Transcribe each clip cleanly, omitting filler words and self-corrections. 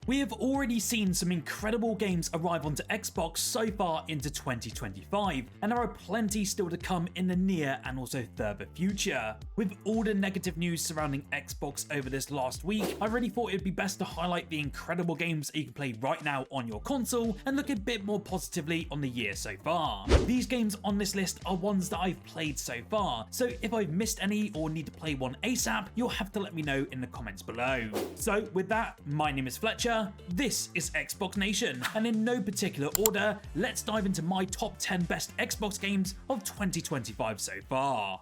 We have already seen some incredible games arrive onto Xbox so far into 2025, and there are plenty still to come in the near and also further future. With all the negative news surrounding Xbox over this last week, I really thought it'd be best to highlight the incredible games that you can play right now on your console and look a bit more positively on the year so far. These games on this list are ones that I've played so far, so if I've missed any or need to play one ASAP, you'll have to let me know in the comments below. So with that, my name is Fletcher, this is Xbox Nation, and in no particular order, let's dive into my top 10 best Xbox games of 2025 so far.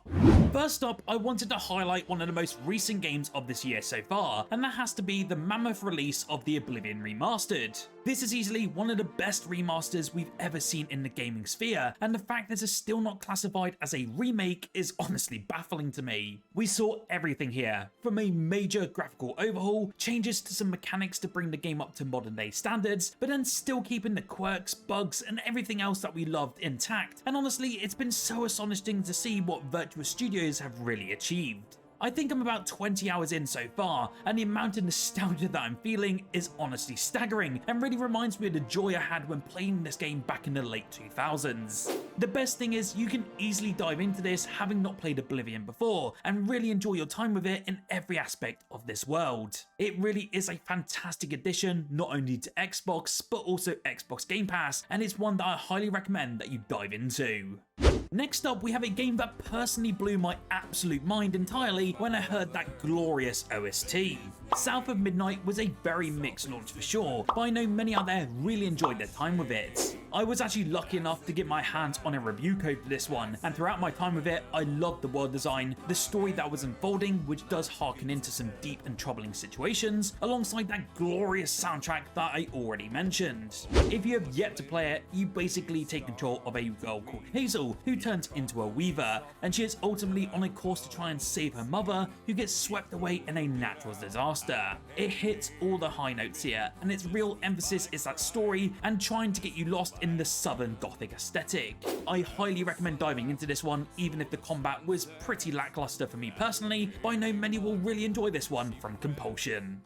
First up, I wanted to highlight one of the most recent games of this year so far, and that has to be the mammoth release of the Oblivion Remastered. This is easily one of the best remasters we've ever seen in the gaming sphere, and the fact that it's still not classified as a remake is honestly baffling to me. We saw everything here, from a major graphical overhaul, changes to some mechanics to bring the game up to modern day standards, but then still keeping the quirks, bugs, and everything else that we loved intact. And honestly, it's been so astonishing to see what Virtuous Studios have really achieved. I think I'm about 20 hours in so far, and the amount of nostalgia that I'm feeling is honestly staggering and really reminds me of the joy I had when playing this game back in the late 2000s. The best thing is you can easily dive into this having not played Oblivion before and really enjoy your time with it in every aspect of this world. It really is a fantastic addition not only to Xbox but also Xbox Game Pass, and it's one that I highly recommend that you dive into. Next up, we have a game that personally blew my absolute mind entirely when I heard that glorious OST. South of Midnight was a very mixed launch for sure, but I know many out there really enjoyed their time with it. I was actually lucky enough to get my hands on a review code for this one, and throughout my time with it, I loved the world design, the story that was unfolding, which does harken into some deep and troubling situations, alongside that glorious soundtrack that I already mentioned. If you have yet to play it, you basically take control of a girl called Hazel, who turns into a weaver, and she is ultimately on a course to try and save her mother, who gets swept away in a natural disaster. It hits all the high notes here, and its real emphasis is that story and trying to get you lost in the southern gothic aesthetic. I highly recommend diving into this one, even if the combat was pretty lackluster for me personally, but I know many will really enjoy this one from compulsion.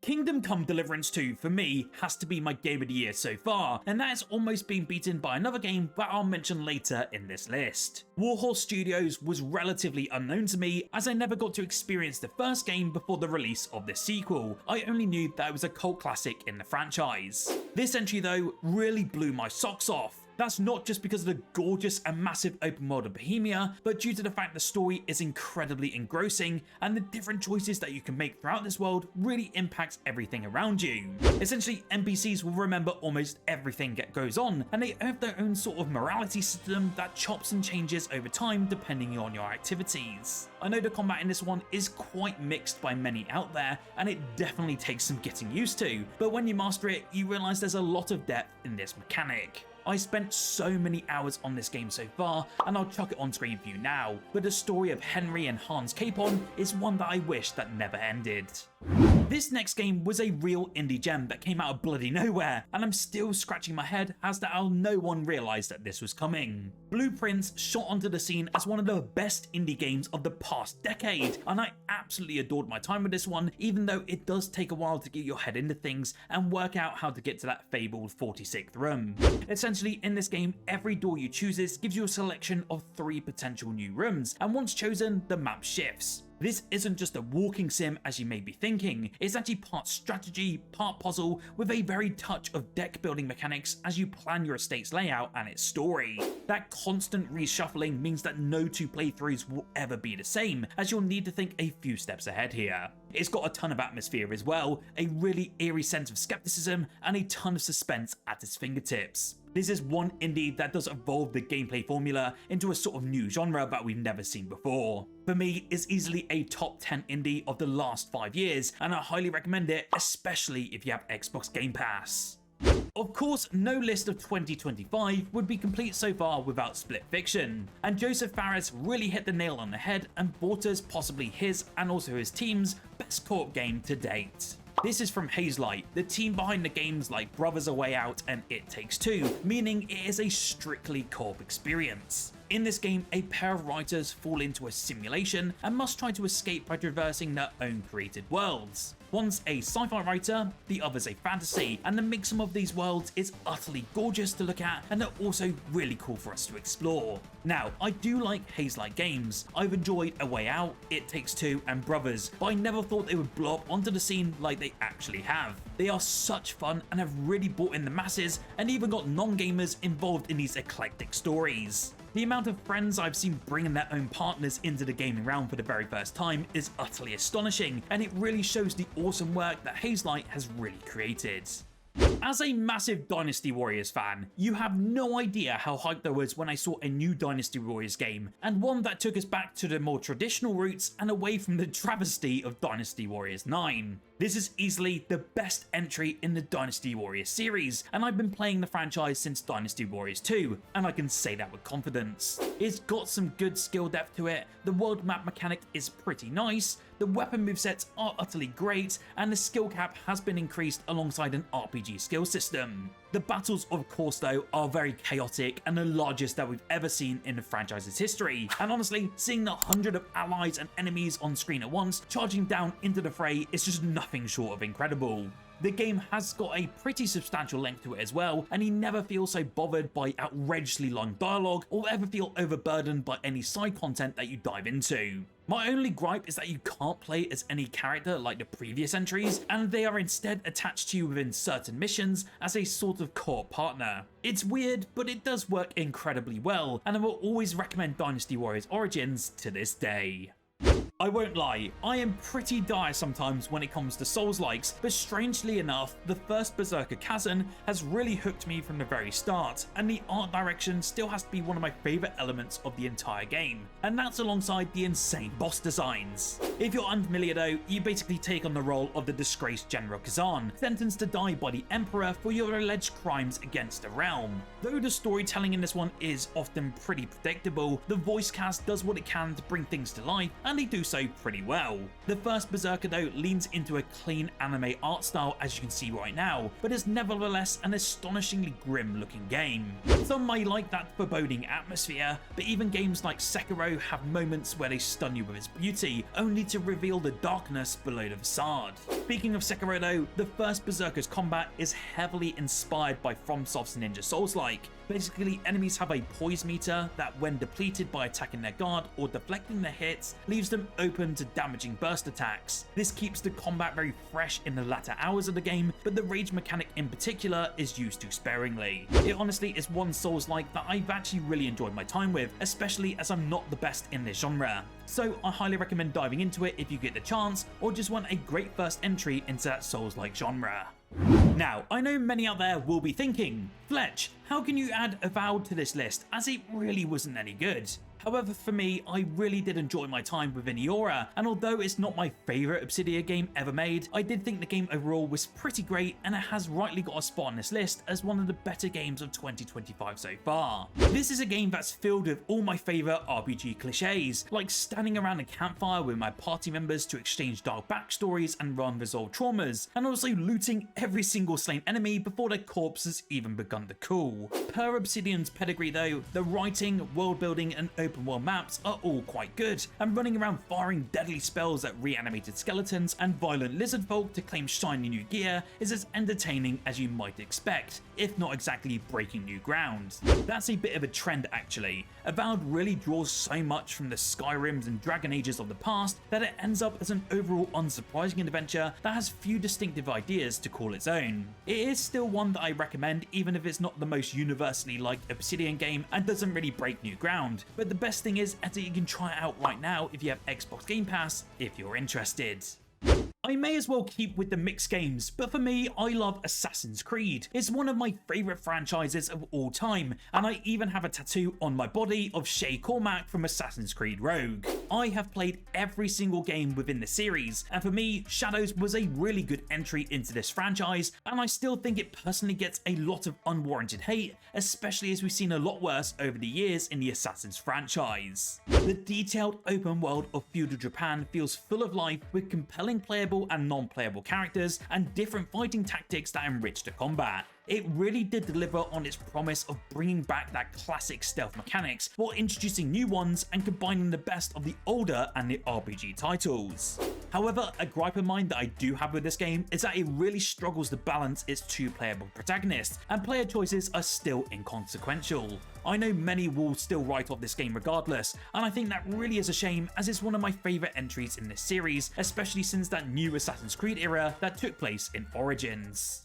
Kingdom Come Deliverance 2 for me has to be my game of the year so far, and that has almost been beaten by another game that I'll mention later in this list. Warhorse Studios was relatively unknown to me as I never got to experience the first game before the release of the sequel. I only knew that it was a cult classic in the franchise. This entry though really blew my socks off. That's not just because of the gorgeous and massive open world of Bohemia, but due to the fact the story is incredibly engrossing and the different choices that you can make throughout this world really impacts everything around you. Essentially, NPCs will remember almost everything that goes on, and they have their own sort of morality system that chops and changes over time depending on your activities. I know the combat in this one is quite mixed by many out there, and it definitely takes some getting used to, but when you master it, you realise there's a lot of depth in this mechanic. I spent so many hours on this game so far, and I'll chuck it on screen for you now, but the story of Henry and Hans Capon is one that I wish that never ended. This next game was a real indie gem that came out of bloody nowhere, and I'm still scratching my head as to how no one realised that this was coming. Blueprints shot onto the scene as one of the best indie games of the past decade, and I absolutely adored my time with this one, even though it does take a while to get your head into things and work out how to get to that fabled 46th room. Essentially, in this game, every door you choose gives you a selection of 3 potential new rooms, and once chosen, the map shifts. This isn't just a walking sim as you may be thinking, it's actually part strategy, part puzzle, with a very touch of deck building mechanics as you plan your estate's layout and its story. That constant reshuffling means that no 2 playthroughs will ever be the same, as you'll need to think a few steps ahead here. It's got a ton of atmosphere as well, a really eerie sense of skepticism, and a ton of suspense at its fingertips. This is one indie that does evolve the gameplay formula into a sort of new genre that we've never seen before. For me, it's easily a top 10 indie of the last 5 years, and I highly recommend it, especially if you have Xbox Game Pass. Of course, no list of 2025 would be complete so far without Split Fiction, and Joseph Fares really hit the nail on the head and brought us possibly his and also his team's best co-op game to date. This is from Hazelight, the team behind the games like Brothers A Way Out and It Takes Two, meaning it is a strictly co-op experience. In this game, a pair of writers fall into a simulation and must try to escape by traversing their own created worlds. One's a sci-fi writer, the other's a fantasy, and the mixum of these worlds is utterly gorgeous to look at, and they're also really cool for us to explore. Now, I do like Haze-like games. I've enjoyed A Way Out, It Takes Two, and Brothers, but I never thought they would blow up onto the scene like they actually have. They are such fun and have really brought in the masses, and even got non-gamers involved in these eclectic stories. The amount of friends I've seen bringing their own partners into the gaming realm for the very first time is utterly astonishing, and it really shows the awesome work that Hazelight has really created. As a massive Dynasty Warriors fan, you have no idea how hyped I was when I saw a new Dynasty Warriors game, and one that took us back to the more traditional roots and away from the travesty of Dynasty Warriors 9. This is easily the best entry in the Dynasty Warriors series, and I've been playing the franchise since Dynasty Warriors 2, and I can say that with confidence. It's got some good skill depth to it, the world map mechanic is pretty nice, the weapon movesets are utterly great, and the skill cap has been increased alongside an RPG skill system. The battles, of course though, are very chaotic and the largest that we've ever seen in the franchise's history, and honestly, seeing the 100 of allies and enemies on screen at once charging down into the fray is just nothing short of incredible. The game has got a pretty substantial length to it as well, and you never feel so bothered by outrageously long dialogue or ever feel overburdened by any side content that you dive into. My only gripe is that you can't play as any character like the previous entries, and they are instead attached to you within certain missions as a sort of co-op partner. It's weird, but it does work incredibly well, and I will always recommend Dynasty Warriors Origins to this day. I won't lie, I am pretty dire sometimes when it comes to Souls-likes, but strangely enough, the first Berserker Khazan has really hooked me from the very start, and the art direction still has to be one of my favourite elements of the entire game, and that's alongside the insane boss designs. If you're unfamiliar though, you basically take on the role of the disgraced General Khazan, sentenced to die by the Emperor for your alleged crimes against the realm. Though the storytelling in this one is often pretty predictable, the voice cast does what it can to bring things to life, and they do so pretty well. The first Berserker though leans into a clean anime art style as you can see right now, but is nevertheless an astonishingly grim looking game. Some may like that foreboding atmosphere, but even games like Sekiro have moments where they stun you with its beauty, only to reveal the darkness below the facade. Speaking of Sekiro though, the first Berserker's combat is heavily inspired by FromSoft's Ninja Souls-like. Basically, enemies have a poise meter that, when depleted by attacking their guard or deflecting their hits, leaves them open to damaging burst attacks. This keeps the combat very fresh in the latter hours of the game, but the rage mechanic in particular is used too sparingly. It honestly is one Souls-like that I've actually really enjoyed my time with, especially as I'm not the best in this genre. So I highly recommend diving into it if you get the chance, or just want a great first entry into that Souls-like genre. Now, I know many out there will be thinking, Fletch, how can you add Avowed to this list, as it really wasn't any good? However, for me, I really did enjoy my time within Eora, and although it's not my favourite Obsidian game ever made, I did think the game overall was pretty great, and it has rightly got a spot on this list as one of the better games of 2025 so far. This is a game that's filled with all my favourite RPG cliches, like standing around a campfire with my party members to exchange dark backstories and unresolved traumas, and also looting every single slain enemy before their corpse has even begun to cool. Per Obsidian's pedigree though, the writing, world building and open world maps are all quite good, and running around firing deadly spells at reanimated skeletons and violent lizard folk to claim shiny new gear is as entertaining as you might expect, if not exactly breaking new ground. That's a bit of a trend actually. Avowed really draws so much from the Skyrims and Dragon Ages of the past that it ends up as an overall unsurprising adventure that has few distinctive ideas to call its own. It is still one that I recommend even if it's not the most universally liked Obsidian game and doesn't really break new ground, but the best thing is that you can try it out right now if you have Xbox Game Pass if you're interested. I may as well keep with the mixed games, but for me, I love Assassin's Creed. It's one of my favourite franchises of all time, and I even have a tattoo on my body of Shay Cormac from Assassin's Creed Rogue. I have played every single game within the series, and for me, Shadows was a really good entry into this franchise, and I still think it personally gets a lot of unwarranted hate, especially as we've seen a lot worse over the years in the Assassin's franchise. The detailed open world of feudal Japan feels full of life with compelling playable and non-playable characters and different fighting tactics that enrich the combat. It really did deliver on its promise of bringing back that classic stealth mechanics while introducing new ones and combining the best of the older and the RPG titles. However, a gripe of mine that I do have with this game is that it really struggles to balance its two playable protagonists, and player choices are still inconsequential. I know many will still write off this game regardless, and I think that really is a shame, as it's one of my favourite entries in this series, especially since that new Assassin's Creed era that took place in Origins.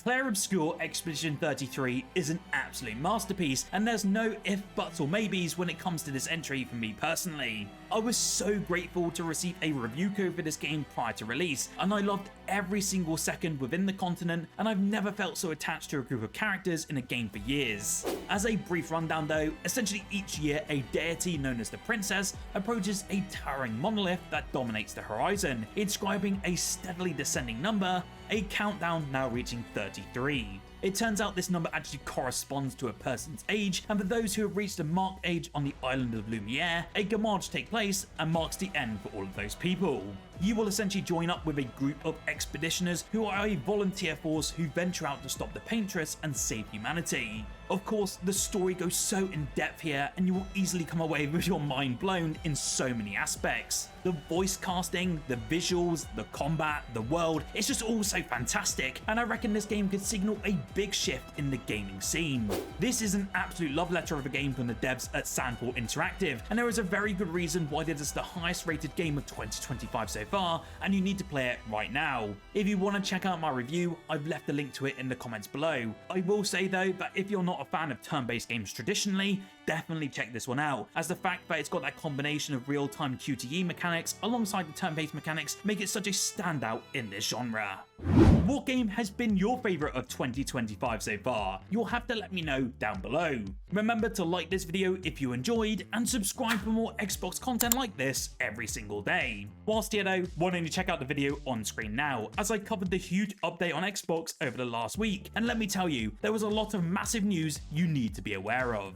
Clair Obscur Expedition 33 is an absolute masterpiece, and there's no if, buts or maybes when it comes to this entry for me personally. I was so grateful to receive a review code for this game prior to release, and I loved every single second within the continent, and I've never felt so attached to a group of characters in a game for years. As a brief rundown though, essentially each year a deity known as the Princess approaches a towering monolith that dominates the horizon, inscribing a steadily descending number, a countdown now reaching 33. It turns out this number actually corresponds to a person's age, and for those who have reached a marked age on the island of Lumiere, a gamage takes place and marks the end for all of those people. You will essentially join up with a group of expeditioners who are a volunteer force who venture out to stop the Paintress and save humanity. Of course, the story goes so in depth here, and you will easily come away with your mind blown in so many aspects. The voice casting, the visuals, the combat, the world, it's just all so fantastic, and I reckon this game could signal a big shift in the gaming scene. This is an absolute love letter of a game from the devs at Sandfall Interactive, and there is a very good reason why this is the highest rated game of 2025 so far, and you need to play it right now. If you want to check out my review, I've left a link to it in the comments below. I will say though that if you're not a fan of turn-based games traditionally, definitely check this one out, as the fact that it's got that combination of real-time QTE mechanics alongside the turn-based mechanics make it such a standout in this genre. What game has been your favourite of 2025 so far? You'll have to let me know down below. Remember to like this video if you enjoyed, and subscribe for more Xbox content like this every single day. Whilst here though, why don't you check out the video on screen now, as I covered the huge update on Xbox over the last week, and let me tell you, there was a lot of massive news you need to be aware of.